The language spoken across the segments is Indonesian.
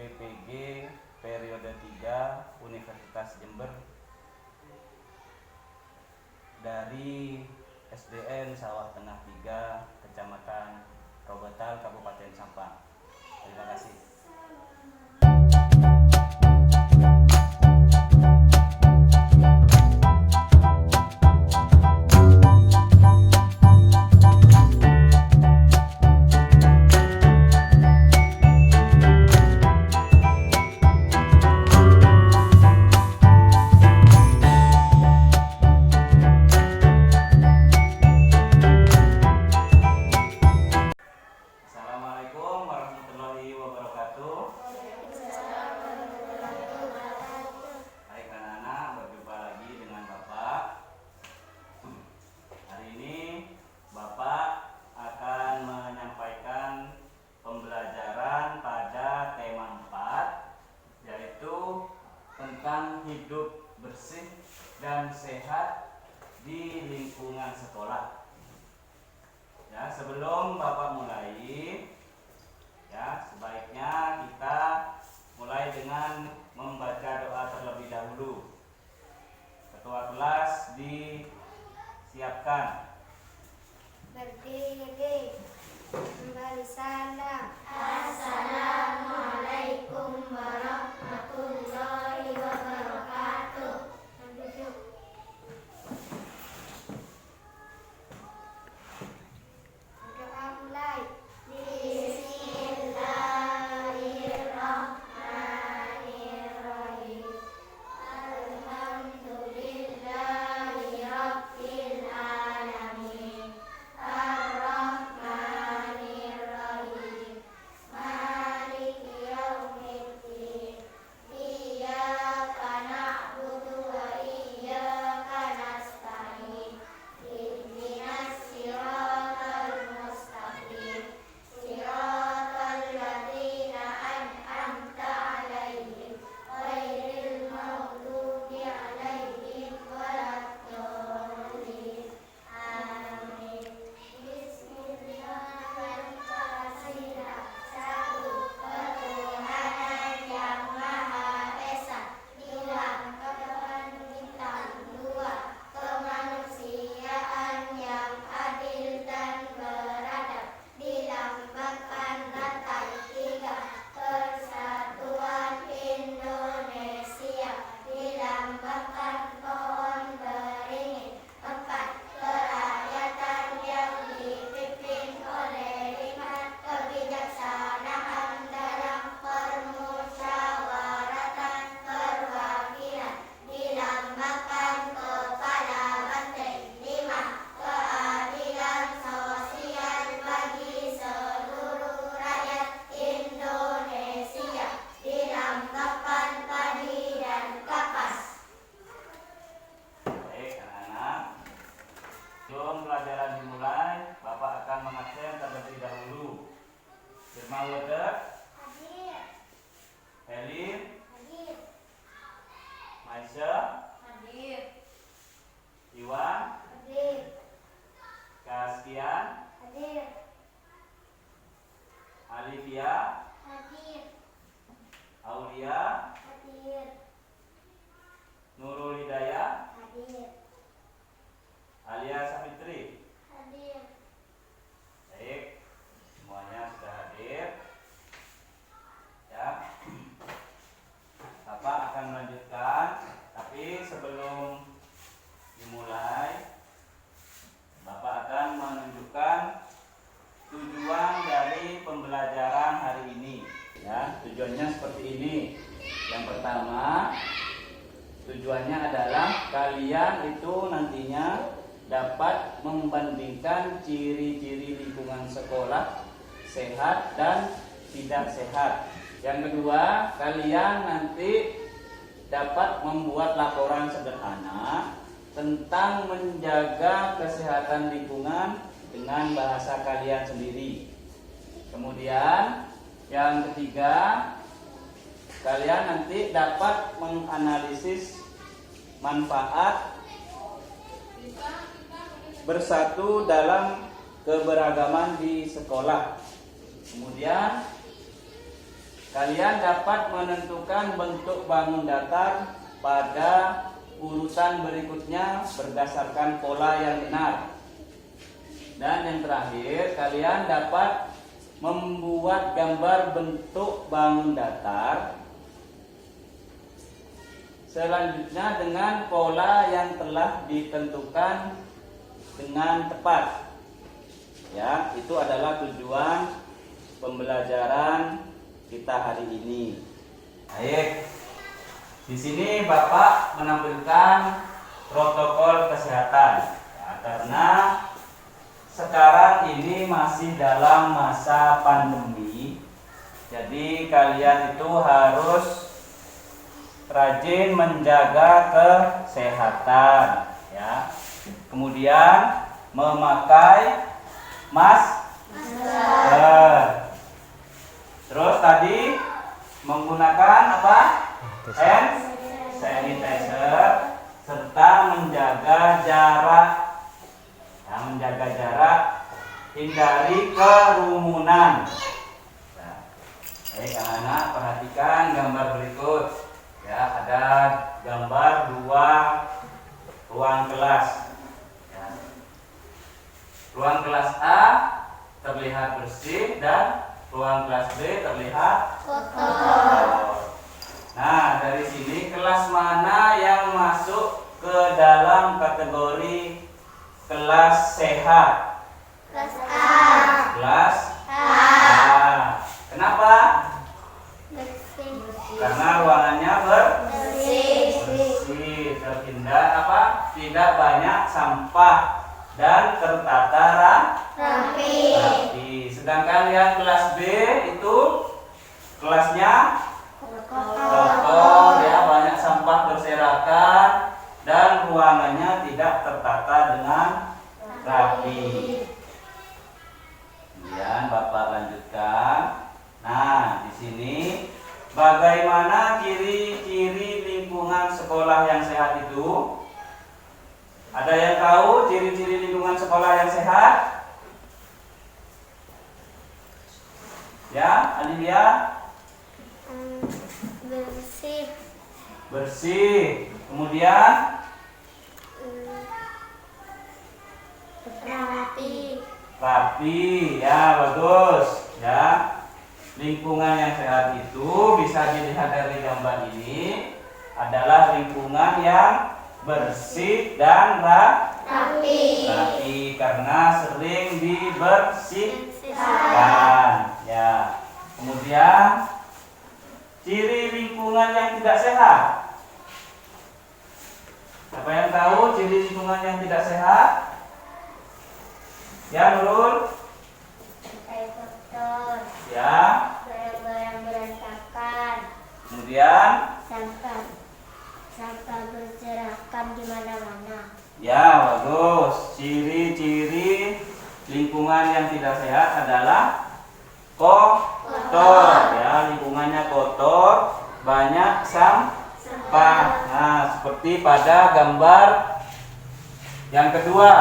PPG periode 3 Universitas Jember dari SDN Sawah Tengah 3, Kecamatan Robetal, Kabupaten Sampang. Terima kasih. Assalamualaikum warahmatullahi wabarakatuh. Hai anak-anak, berjumpa lagi dengan Bapak. Hari ini Bapak akan menyampaikan pembelajaran pada tema 4, yaitu tentang hidup bersih dan sehat di lingkungan sekolah. Ya, sebelum Bapak mulai, ya, sebaiknya kita mulai dengan membaca doa terlebih dahulu. Ketua kelas disiapkan. Berdiri, kembali salam. Assalamualaikum warahmatullahi wabarakatuh. Duduk. Doa mulai. Bismillahirrahmanirrahim. Alhamdulillahi rabbil alamin. Ar-Rahmanirrahim. Maliki yaumiddin. Iyyaka na'budu wa iyyaka nasta'in. Ihdinas siratal mustaqim. Siratal ladzina an'amta 'alaihim ghairil maghdubi 'alaihim waladdallin. Amin. Bismillahirrahmanirrahim. Satu, ketuhanan yang Maha Esa. Dua, kepemimpinan. Dua, kemanusiaan yang adil dan beradab. Dilambangkan rantai. Tiga, persatuan Indonesia. Dilambangkan pohon beringin. Empat, kerakyatan yang dipimpin oleh hikmat kebijaksanaan dalam permusyawaratan perwakilan. Dilambangkan kepala banteng. Lima, keadilan sosial bagi seluruh rakyat Indonesia. Dilambangkan padi dan kapas. Baik anak-anak, sebelum pelajaran dimulai, Bapak akan mengabsen terlebih dahulu. Firma Wader, Hadir. Helin, Hadir. Maisha, Hadir. Iwan, Hadir. Kaskian, Hadir. Alivia, Hadir. Aulia, Hadir. Nurul Hidayah, Hadir. Alia Safitri. Hadir. Baik, semuanya sudah hadir. Ya, Bapak akan melanjutkan, tapi sebelum dimulai, Bapak akan menunjukkan tujuan dari pembelajaran hari ini. Ya, tujuannya seperti ini. Yang pertama, tujuannya adalah kalian itu nantinya dapat membandingkan ciri-ciri lingkungan sekolah sehat dan tidak sehat. Yang kedua, kalian nanti dapat membuat laporan sederhana tentang menjaga kesehatan lingkungan dengan bahasa kalian sendiri. Kemudian yang ketiga, kalian nanti dapat menganalisis manfaat bersatu dalam keberagaman di sekolah. Kemudian kalian dapat menentukan bentuk bangun datar pada urutan berikutnya berdasarkan pola yang benar. Dan yang terakhir, kalian dapat membuat gambar bentuk bangun datar selanjutnya dengan pola yang telah ditentukan dengan tepat. Ya, itu adalah tujuan pembelajaran kita hari ini. Baik. Di sini Bapak menampilkan protokol kesehatan. Ya, karena sekarang ini masih dalam masa pandemi. Jadi kalian itu harus rajin menjaga kesehatan, ya. Kemudian memakai masker. Terus tadi menggunakan apa? Hand sanitizer serta menjaga jarak. Ya, menjaga jarak, hindari kerumunan. Nah, baik anak-anak, perhatikan gambar berikut. Ya, ada gambar 2 ruang kelas. Ya. Ruang kelas A terlihat bersih dan ruang kelas B terlihat kotor. Nah, dari sini kelas mana yang masuk ke dalam kategori kelas sehat? Kelas A. Kelas A. Kenapa? Bersih. Karena ruangannya Bersih. bersih, terhindar apa? Tidak banyak sampah dan tertata rapi. Sedangkan yang kelas B itu kelasnya kotor, ya, banyak sampah berserakan dan ruangannya tidak tertata dengan rapi. Kemudian Bapak lanjutkan. Nah, di sini bagaimana ciri-ciri lingkungan sekolah yang sehat itu? Ada yang tahu ciri-ciri lingkungan sekolah yang sehat? Ya, Alivia? Bersih. Bersih. Kemudian Rapi. rapi, ya, bagus, ya. Lingkungan yang sehat itu bisa dilihat dari gambar ini adalah lingkungan yang bersih dan Rapi. karena sering dibersihkan, ya. Kemudian ciri lingkungan yang tidak sehat. Apa yang tahu ciri lingkungan yang tidak sehat? Ya, Nurul? Lantai kotor. Ya. Barang-barang berantakan. Kemudian? Sampah berserakan di mana-mana. Ya, bagus. Ciri-ciri lingkungan yang tidak sehat adalah kotor. Ya, lingkungannya kotor, banyak sampah. Nah, seperti pada gambar yang kedua,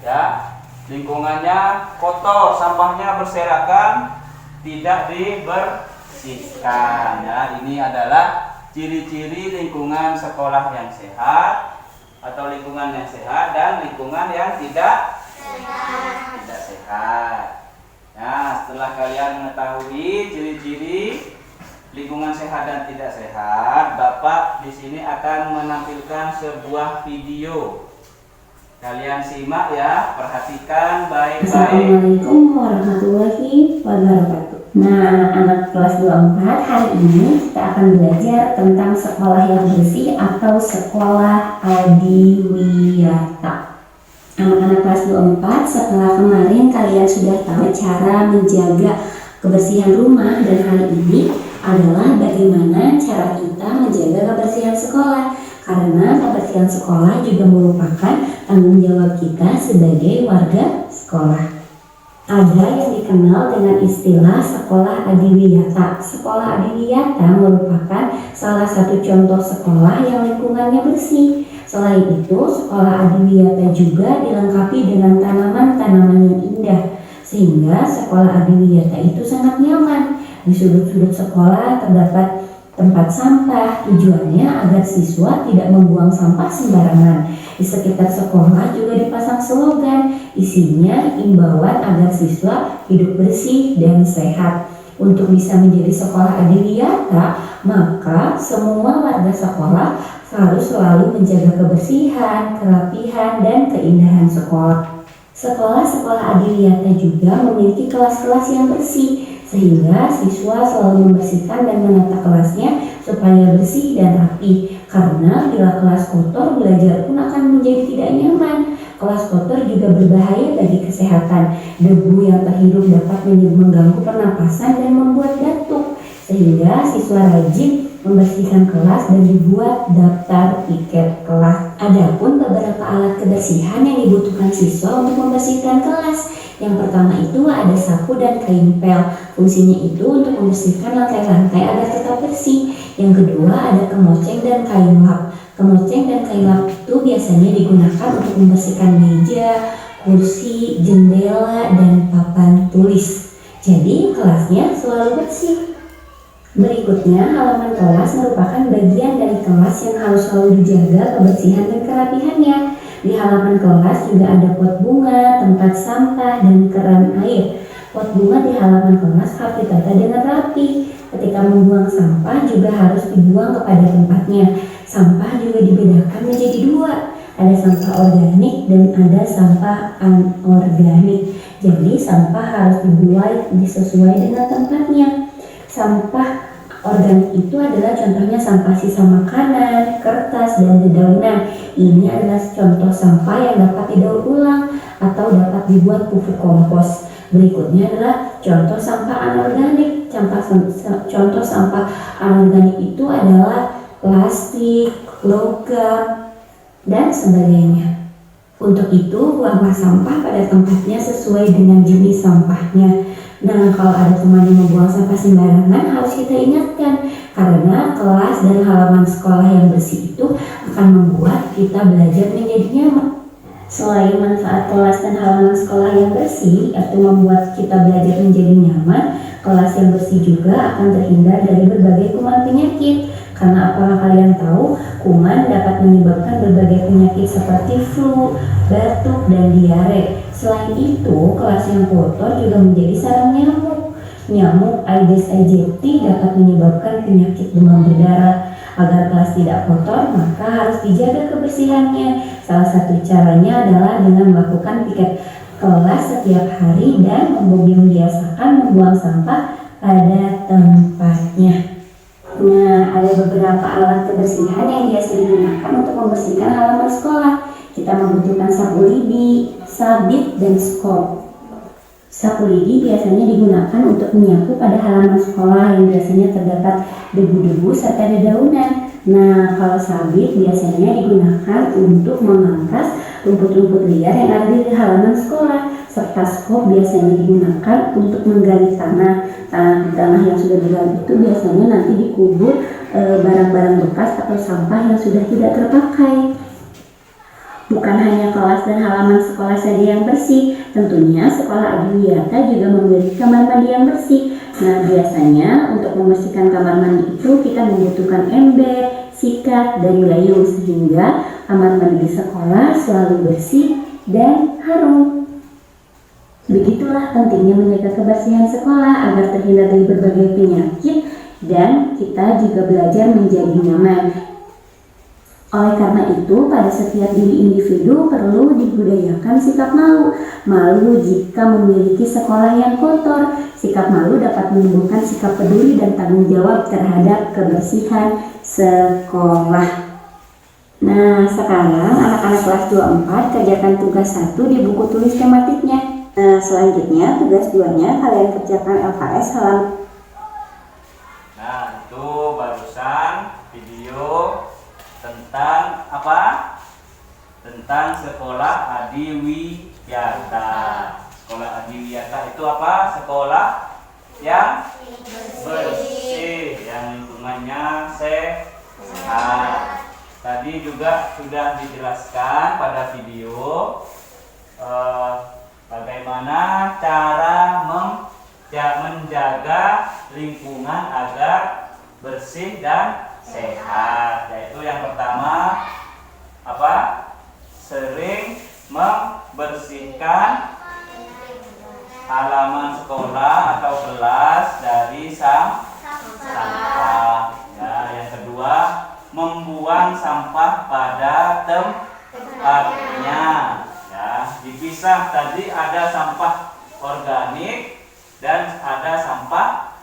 ya. Lingkungannya kotor, sampahnya berserakan, tidak dibersihkan. Ya, ini adalah ciri-ciri lingkungan sekolah yang sehat atau lingkungan yang sehat dan lingkungan yang tidak sehat. Nah, setelah kalian mengetahui ciri-ciri lingkungan sehat dan tidak sehat, Bapak di sini akan menampilkan sebuah video. Kalian simak ya, perhatikan baik-baik. Assalamualaikum warahmatullahi wabarakatuh. Nah, anak-anak kelas 24, hari ini kita akan belajar tentang sekolah yang bersih atau sekolah adiwiyata. Anak-anak kelas 24, setelah kemarin kalian sudah tahu cara menjaga kebersihan rumah, dan hari ini adalah bagaimana cara kita menjaga kebersihan sekolah. Karena kebersihan sekolah juga merupakan tanggung jawab kita sebagai warga sekolah. Ada yang dikenal dengan istilah sekolah adiwiyata. Sekolah adiwiyata merupakan salah satu contoh sekolah yang lingkungannya bersih. Selain itu, sekolah adiwiyata juga dilengkapi dengan tanaman-tanaman yang indah, sehingga sekolah adiwiyata itu sangat nyaman. Di sudut-sudut sekolah terdapat tempat sampah, tujuannya agar siswa tidak membuang sampah sembarangan. Di sekitar sekolah juga dipasang slogan, isinya imbauan agar siswa hidup bersih dan sehat. Untuk bisa menjadi sekolah adiliyata, maka semua warga sekolah harus selalu menjaga kebersihan, kerapihan, dan keindahan sekolah. Sekolah-sekolah adiliyata juga memiliki kelas-kelas yang bersih, sehingga siswa selalu membersihkan dan menata kelasnya supaya bersih dan rapi. Karena bila kelas kotor, belajar pun akan menjadi tidak nyaman. Kelas kotor juga berbahaya bagi kesehatan. Debu yang terhirup dapat mengganggu pernapasan dan membuat batuk, sehingga siswa rajin membersihkan kelas dan dibuat daftar piket kelas. Adapun beberapa alat kebersihan yang dibutuhkan siswa untuk membersihkan kelas. Yang pertama itu ada sapu dan kain pel. Fungsinya itu untuk membersihkan lantai-lantai agar tetap bersih. Yang kedua ada kemoceng dan kain lap. Kemoceng dan kain lap itu biasanya digunakan untuk membersihkan meja, kursi, jendela, dan papan tulis. Jadi kelasnya selalu bersih. Berikutnya, halaman kelas merupakan bagian dari kelas yang harus selalu dijaga kebersihan dan kerapihannya. Di halaman kelas juga ada pot bunga, tempat sampah, dan keran air. Pot bunga di halaman kelas harus ditata dengan rapi. Ketika membuang sampah juga harus dibuang kepada tempatnya. Sampah juga dibedakan menjadi dua. Ada sampah organik dan ada sampah anorganik. Jadi sampah harus dibuang sesuai dengan tempatnya. Sampah organik itu adalah contohnya sampah sisa makanan, kertas, dan dedaunan. Ini adalah contoh sampah yang dapat didaur ulang atau dapat dibuat pupuk kompos. Berikutnya adalah contoh sampah anorganik. Contoh sampah anorganik itu adalah plastik, logam, dan sebagainya. Untuk itu, buanglah sampah pada tempatnya sesuai dengan jenis sampahnya. Nah, kalau ada teman yang membuang sampah sembarangan harus kita ingatkan, karena kelas dan halaman sekolah yang bersih itu akan membuat kita belajar menjadi nyaman. Selain manfaat kelas dan halaman sekolah yang bersih, yaitu membuat kita belajar menjadi nyaman, kelas yang bersih juga akan terhindar dari berbagai kuman penyakit. Karena apakah kalian tahu, kuman dapat menyebabkan berbagai penyakit seperti flu, batuk, dan diare. Selain itu, kelas yang kotor juga menjadi sarang nyamuk. Nyamuk Aedes aegypti dapat menyebabkan penyakit demam berdarah. Agar kelas tidak kotor, maka harus dijaga kebersihannya. Salah satu caranya adalah dengan melakukan piket kelas setiap hari dan membiasakan membuang sampah pada tempatnya. Nah, ada beberapa alat kebersihan yang biasa digunakan untuk membersihkan halaman sekolah. Kita membutuhkan sapu lidi, sabit, dan skop. Sapu lidi biasanya digunakan untuk menyapu pada halaman sekolah yang biasanya terdapat debu-debu serta dedaunan. Nah, kalau sabit biasanya digunakan untuk memangkas rumput-rumput liar yang ada di halaman sekolah. Serta skop biasanya digunakan untuk menggali tanah. Tanah yang sudah digali itu biasanya nanti dikubur barang-barang bekas atau sampah yang sudah tidak terpakai. Bukan hanya kelas dan halaman sekolah saja yang bersih, tentunya sekolah adiliyata juga memiliki kamar mandi yang bersih. Nah, biasanya untuk membersihkan kamar mandi itu kita membutuhkan ember, sikat, dan gayung sehingga kamar mandi di sekolah selalu bersih dan harum. Begitulah pentingnya menjaga kebersihan sekolah agar terhindar dari berbagai penyakit dan kita juga belajar menjadi nyaman. Oleh karena itu, pada setiap diri individu perlu dibudayakan sikap malu. Malu jika memiliki sekolah yang kotor. Sikap malu dapat menimbulkan sikap peduli dan tanggung jawab terhadap kebersihan sekolah. Nah, sekarang anak-anak kelas 24 kerjakan tugas 1 di buku tulis tematiknya. Nah, selanjutnya tugas 2-nya kalian kerjakan LKS halaman. Nah, itu barusan video tentang apa? Tentang sekolah adiwiyata. Sekolah adiwiyata itu apa? Sekolah yang bersih, yang lingkungannya sehat. Tadi juga sudah dijelaskan pada video bagaimana cara menjaga lingkungan agar bersih dan sehat. Yaitu yang pertama apa? Sering membersihkan halaman sekolah atau kelas dari sampah. Ya, yang kedua, membuang sampah pada tempatnya. Ya, dipisah tadi ada sampah organik dan ada sampah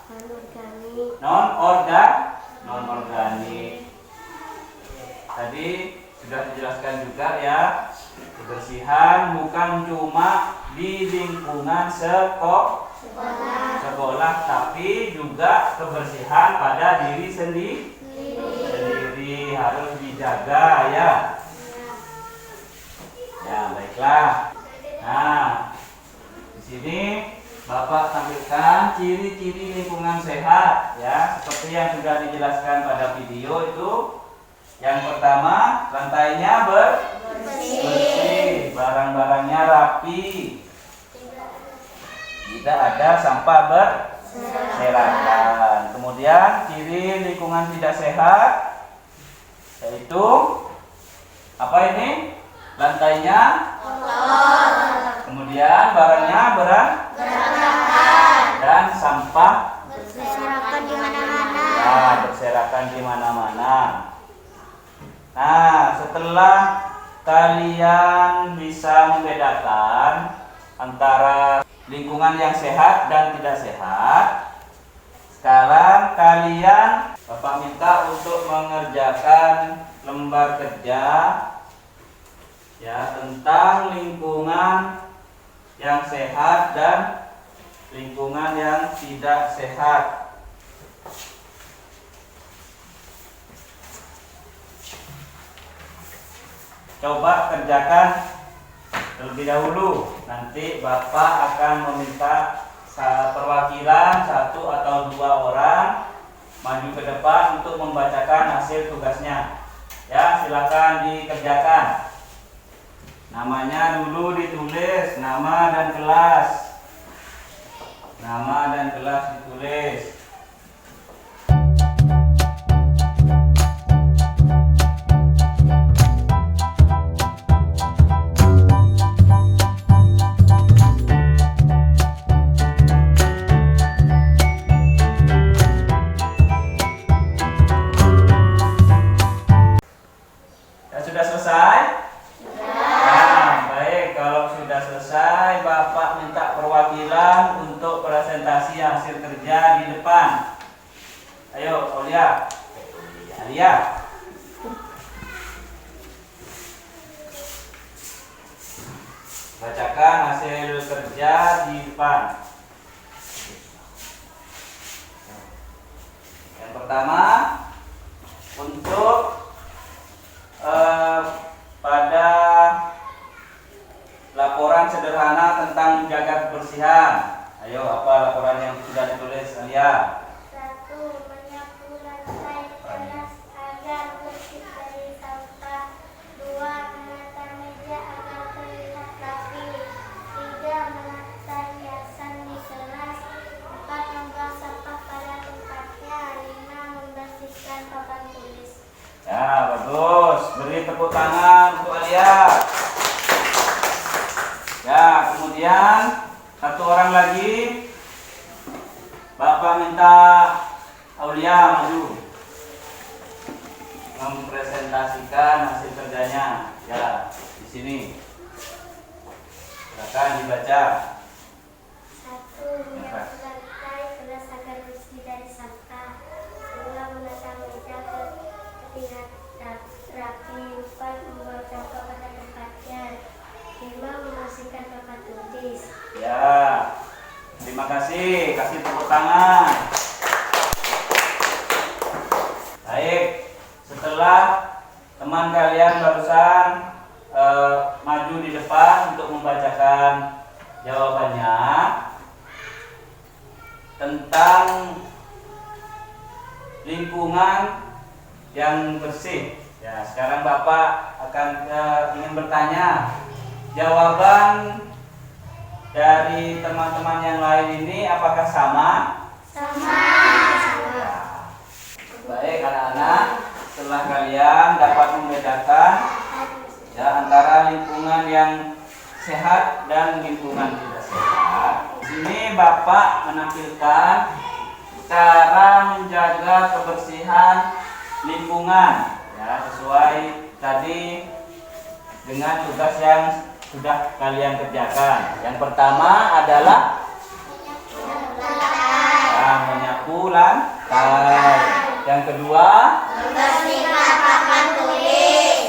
non organik. Tadi sudah dijelaskan juga ya, kebersihan bukan cuma di lingkungan sekolah, tapi juga kebersihan pada diri sendiri harus dijaga ya. Ya, baiklah. Nah, di sini Bapak tampilkan ciri-ciri lingkungan sehat ya, seperti yang sudah dijelaskan pada video itu. Yang pertama, lantainya bersih, barang-barangnya rapi, tidak ada sampah berserakan. Kemudian ciri lingkungan tidak sehat yaitu apa ini? Lantainya kotor. Kemudian barangnya berantakan dan sampah berserakan di mana-mana. Nah, berserakan di mana-mana. Nah, setelah kalian bisa membedakan antara lingkungan yang sehat dan tidak sehat, sekarang kalian Bapak minta untuk mengerjakan lembar kerja ya tentang lingkungan yang sehat dan lingkungan yang tidak sehat. Coba kerjakan terlebih dahulu. Nanti Bapak akan meminta perwakilan 1 atau 2 orang maju ke depan untuk membacakan hasil tugasnya. Ya, silakan dikerjakan. Namanya dulu ditulis, nama dan kelas. Nama dan kelas ditulis. Ya, sudah selesai? Nah, baik, kalau sudah selesai, Bapak minta perwakilan untuk presentasi hasil kerja di depan. Ayo, Aulia. Alia. Bacakan hasil kerja di depan. Yang pertama, untuk pada laporan sederhana tentang menjaga kebersihan. Ayo, apa laporan yang sudah ditulis, Alia? 1. Menyapu lantai kelas agar bersih dari sampah. 2. Menata meja agar terlihat rapi. 3. menata hiasan di kelas. 4. membuang sampah pada tempatnya. 5. membersihkan papan tulis. Ya, bagus. Beri tepuk tangan untuk Alia. Ya, kemudian 1 orang lagi. Bapak minta Aulia maju mempresentasikan hasil kerjanya. Ya, di sini. Silakan dibaca. 1. menyapu lantai kelas agar bersih dari sampah. 2. menata meja terlihat rapi. 4. membuang sampah pada tempatnya. 5. membersihkan papan tulis. Ya, terima kasih. Kasih tepuk tangan. Baik, setelah teman kalian barusan maju di depan untuk membacakan jawabannya tentang lingkungan yang bersih. Ya, sekarang Bapak akan ingin bertanya jawaban dari teman-teman yang lain ini apakah sama? Sama. Baik anak-anak, setelah kalian dapat membedakan ya antara lingkungan yang sehat dan lingkungan tidak sehat, di sini Bapak menampilkan cara menjaga kebersihan lingkungan ya, sesuai tadi dengan tugas yang sudah kalian kerjakan. Yang pertama adalah menyapu lantai. Yang kedua, Membersihkan papan tulis.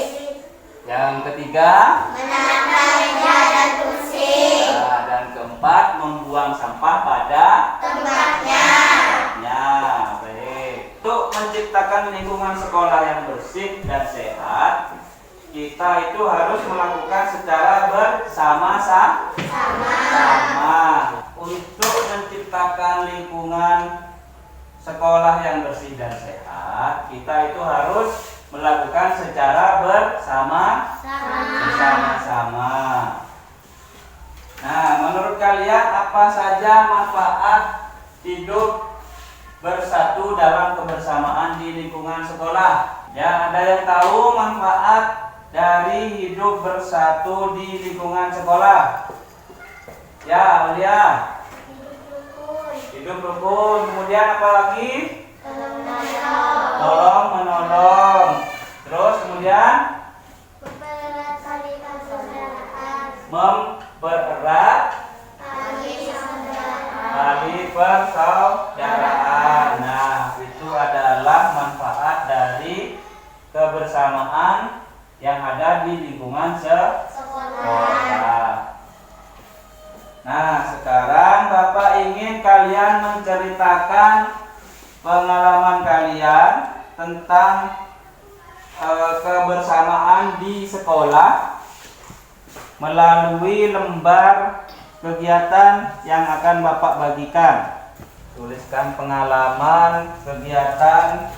yang ketiga, Menata meja dan kursi. dan keempat, membuang sampah pada Tempatnya. tempatnya. Baik. Untuk menciptakan lingkungan sekolah yang bersih dan sehat, kita itu harus melakukan secara bersama-sama. Untuk menciptakan lingkungan sekolah yang bersih dan sehat, kita itu harus melakukan secara bersama-sama. Nah, menurut kalian apa saja manfaat hidup bersatu dalam kebersamaan di lingkungan sekolah? Ya, ada yang tahu manfaat dari hidup bersatu di lingkungan sekolah? Ya, Aulia. Hidup rukun. Kemudian apa lagi? Tolong menolong. Terus kemudian Mempererat tali persaudaraan. mempererat tali persaudaraan. Nah, itu adalah manfaat dari kebersamaan yang ada di lingkungan sekolah. Nah, sekarang Bapak ingin kalian menceritakan pengalaman kalian tentang kebersamaan di sekolah melalui lembar kegiatan yang akan Bapak bagikan. Tuliskan pengalaman kegiatan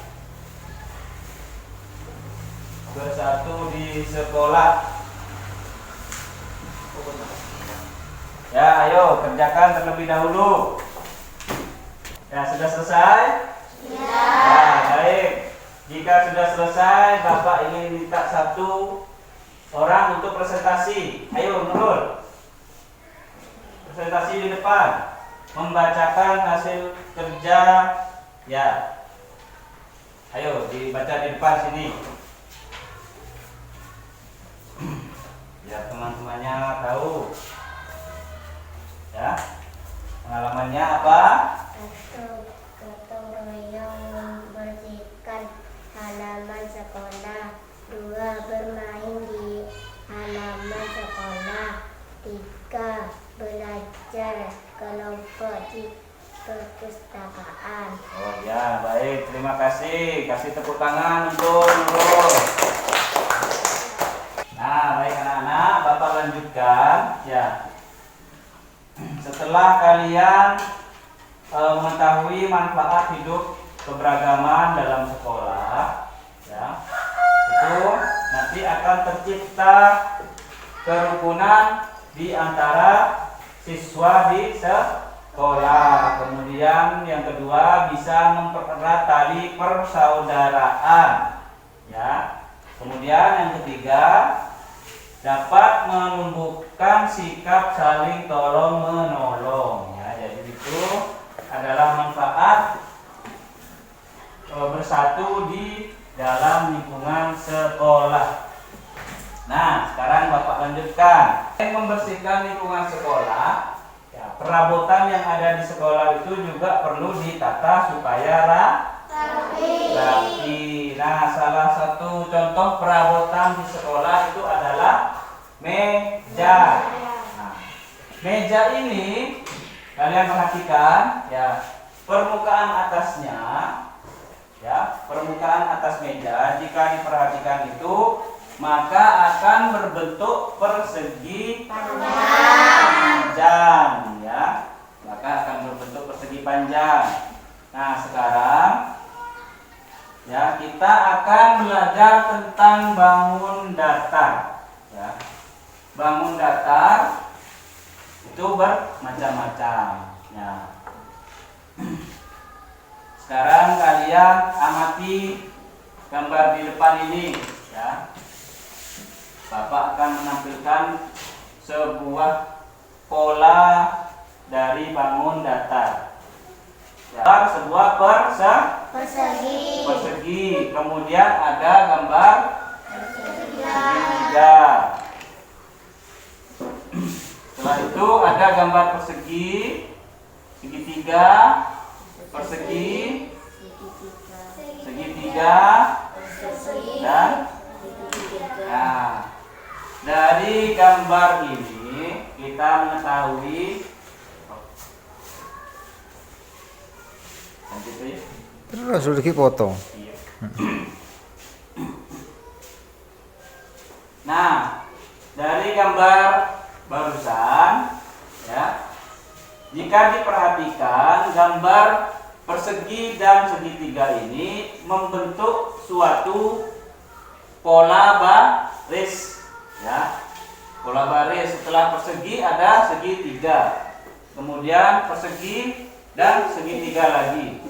bersatu di sekolah. Ya, ayo kerjakan terlebih dahulu. Ya, sudah selesai? Ya, baik. Jika sudah selesai, Bapak ingin minta satu orang untuk presentasi. Ayo, Nurul. Presentasi di depan. Membacakan hasil kerja. Ya. Ayo, dibaca di depan sini. Biar teman-temannya tahu. Ya, pengalamannya apa? 1. Gotong royong membersihkan halaman sekolah. 2. Bermain di halaman sekolah. 3. Belajar kelompok di perpustakaan. Oh ya, baik. Terima kasih. Kasih tepuk tangan untuk Nurul. Nah, baik anak-anak, Bapak lanjutkan. Ya. Setelah kalian mengetahui manfaat hidup keberagaman dalam sekolah, ya, itu nanti akan tercipta kerukunan di antara siswa di sekolah. Kemudian yang kedua, bisa mempererat tali persaudaraan. Ya. Kemudian yang ketiga, dapat menumbuhkan sikap saling tolong menolong. Ya, jadi itu adalah manfaat bersatu di dalam lingkungan sekolah. Nah, sekarang Bapak lanjutkan. Membersihkan lingkungan sekolah. Ya, perabotan yang ada di sekolah itu juga perlu ditata supaya rapi. Nah, salah satu contoh perabotan di sekolah itu adalah meja. Nah, meja ini kalian perhatikan ya, permukaan atasnya ya, permukaan atas meja jika diperhatikan itu maka akan berbentuk persegi panjang ya. Maka akan berbentuk persegi panjang. Nah, sekarang ya, kita akan belajar tentang bangun datar. Ya. Bangun datar itu bermacam-macam. Ya. Sekarang kalian amati gambar di depan ini, ya. Bapak akan menampilkan sebuah pola dari bangun datar. Ya, sebuah persegi. Kemudian ada gambar segitiga. Setelah itu ada gambar persegi, segitiga, persegi, segitiga, dan nah, dari gambar ini kita mengetahui Terus sudah foto. Iya. Nah, dari gambar barusan, ya, jika diperhatikan gambar persegi dan segitiga ini membentuk suatu pola baris, ya. Pola baris. Setelah persegi ada segitiga, kemudian persegi dan segitiga lagi.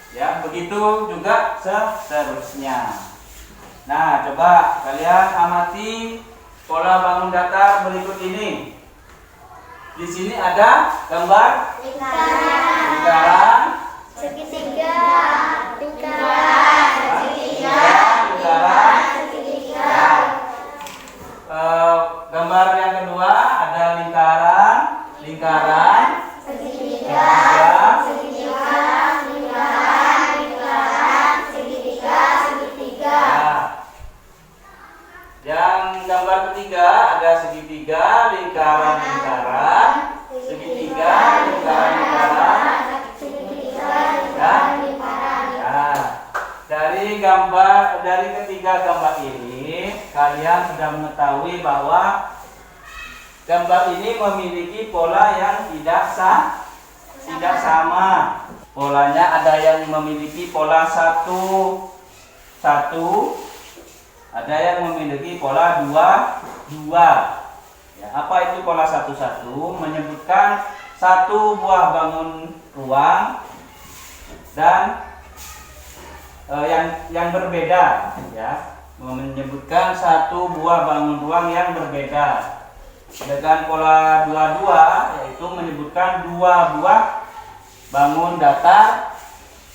Ya, begitu juga seterusnya. Nah, coba kalian amati pola bangun datar berikut ini. Di sini ada gambar lingkaran, Segitiga. gambar yang kedua ada lingkaran, segitiga. Yang gambar ketiga ada segitiga, lingkaran, segitiga, lingkaran, dan dari ketiga gambar ini kalian sudah mengetahui bahwa gambar ini memiliki pola yang tidak sama. Polanya ada yang memiliki pola 1, 1. Ada yang memiliki pola 2, 2. Ya, apa itu pola 1, 1? Menyebutkan satu buah bangun ruang dan yang berbeda, ya. Menyebutkan satu buah bangun ruang yang berbeda. Dengan pola 2, 2 yaitu menyebutkan dua buah bangun datar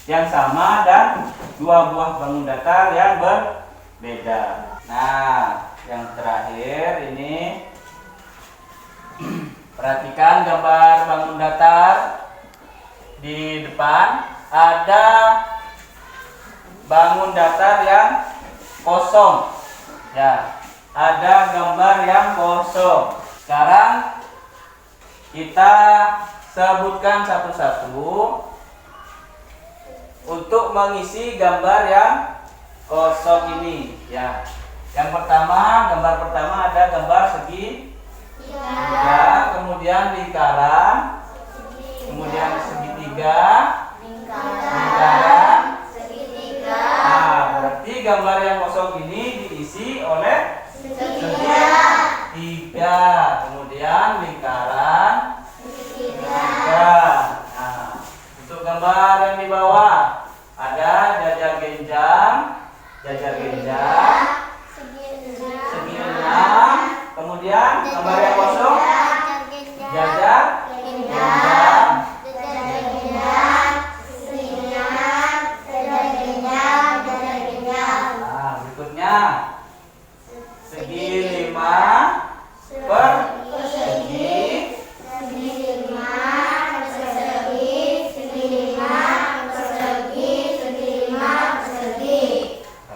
yang sama dan dua buah bangun datar yang berbeda. Nah, yang terakhir ini perhatikan gambar bangun datar. Di depan ada bangun datar yang kosong. Ya, ada gambar yang kosong. Sekarang kita sebutkan satu-satu untuk mengisi gambar yang kosong ini, ya. Gambar pertama ada gambar segitiga, kemudian lingkaran, kemudian segitiga, lingkaran, segitiga. Nah, berarti gambar yang kosong ini diisi oleh segitiga, kemudian lingkaran, segitiga. Nah, untuk gambar yang di bawah ada jajar genjang, segi 6, kemudian gambar yang kosong jajar genjang. Nah, berikutnya segi 5 per segi.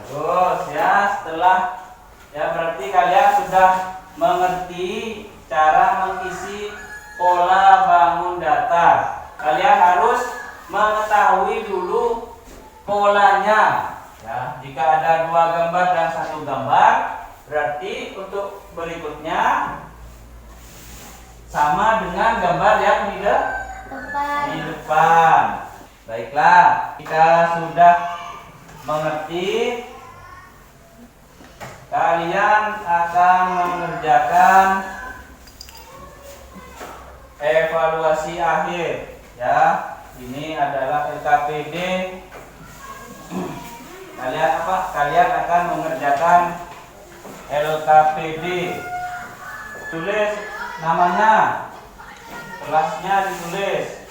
Terus ya, setelah ya berarti kalian sudah mengerti cara mengisi pola bangun datar. Kalian harus mengetahui dulu polanya. Ya, jika ada dua gambar dan satu gambar, berarti untuk berikutnya sama dengan gambar yang di depan. Baiklah, kita sudah mengerti. Kalian akan mengerjakan evaluasi akhir ya. Ini adalah LKPD. Kalian akan mengerjakan LKPD. Tulis namanya, kelasnya ditulis.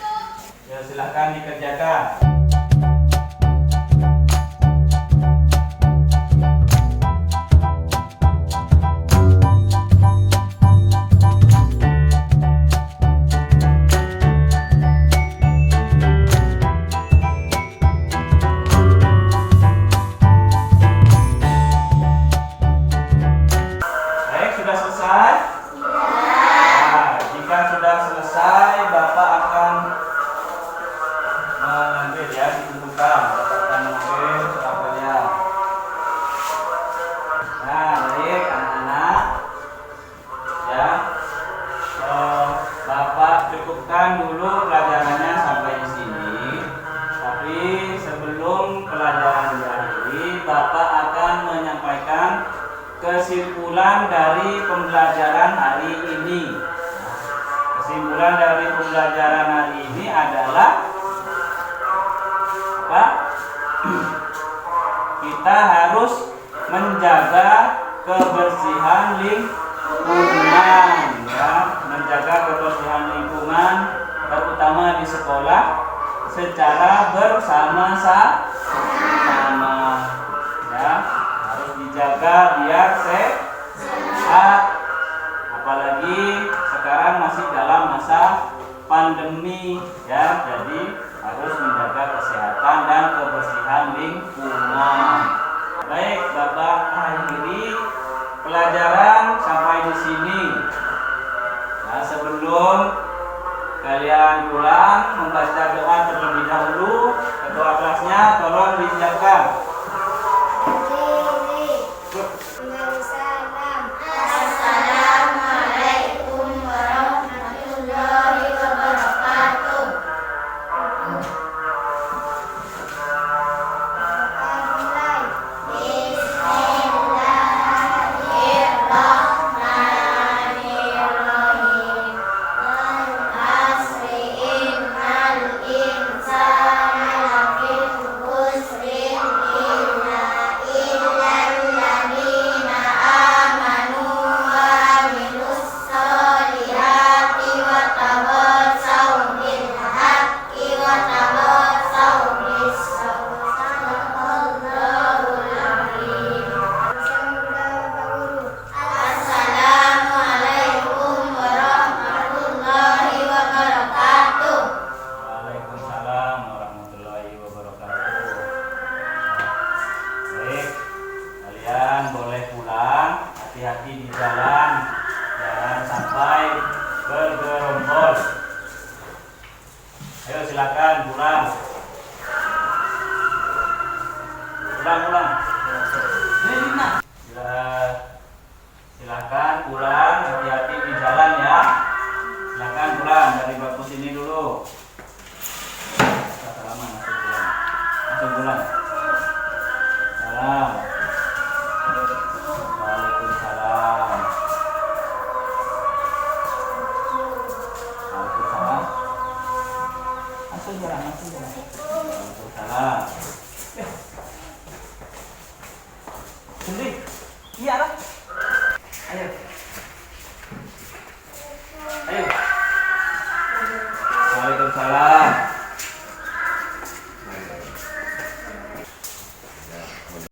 Ya, silahkan dikerjakan. Cukupkan dulu pelajarannya sampai di sini. Tapi sebelum pelajaran diakhiri, Bapak akan menyampaikan kesimpulan dari pembelajaran hari ini. Kesimpulan dari pembelajaran hari ini adalah apa? Kita harus menjaga kebersihan lingkungan, ya, menjaga kebersihan lingkungan terutama di sekolah secara bersama-sama, ya, harus dijaga biar sehat, apalagi sekarang masih dalam masa pandemi, ya, jadi harus menjaga kesehatan dan kebersihan lingkungan. Baik, Bapak akhiri pelajaran sampai di sini. Nah, sebelum kalian pulang membaca doa terlebih dahulu, ketua kelasnya tolong disiapkan. Assalamualaikum warahmatullahi wabarakatuh. Hati-hati di jalan, jangan sampai bergerombol. Ayo silakan pulang. Silakan pulang, hati-hati di jalan ya. Silakan pulang dari bangku sini dulu. Salaman, langsung pulang. Salam. Waalaikumsalam. Langsung jalan. Waalaikumsalam. Sendiri. Iya lah. Ayo.